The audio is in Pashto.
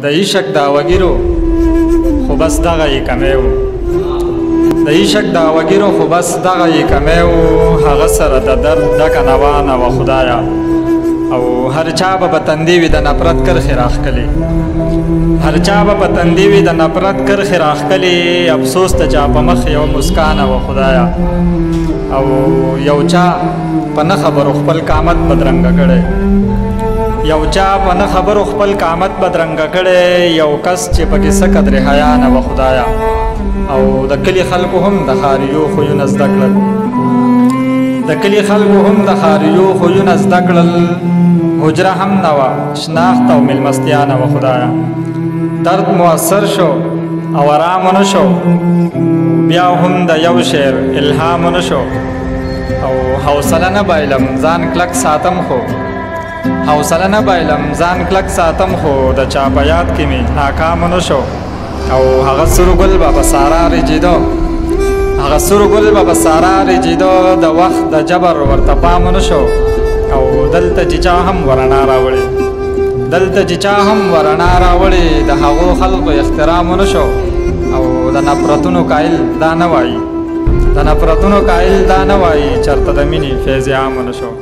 د عشق دا وګیرو خو بس دغه یې کمی و د عشق دا وګیرو خو بس دغه یې کمی و هغه سره د درد ډکه نوانه وه خدایه او هر چا به تندې وي د نفرت کرښې راښکلې هر چا به تندې وي د نفرت کرښې راښکلې افسوس د چا په مخ یو مسکانه وه خدایه او یو چا په نه خبرو خپل قامت بدرنګه کړی یو چا په نه خبرو خپل قامت بدرنګه کړی یو کس چې پکې څه قدر حیا نه وه خدایه او د کلي خلکو هم د ښاریو خویونه زده کړل د کلي خلکو هم د ښاریو خویونه زده کړل حجره هم نه وه شناخت او میلمستیا نه وه خدایه درد مؤثر شو او آرام نه شو بیا هم د یو شعر الهام نه شو او حوصله نه بایلم ځان کلک ساتم خو حوصله نه بایلم ځان کلک ساتم خو د چا په یاد کې مې ناکام نه شو او هغه سور ګل به په سارا رژېده هغه سور ګل به په سارا رژېده د وخت د جبر ورته پام نه شو او دلته چې چا هم ورڼا راوړې دلته چې چا هم ورڼا راوړې د هغو خلقو احترام نه شو او د نفرتونو قایل دا نه وایي د نفرتونو قایل دا نه وایي چېرته د مینې فیض عام نه شو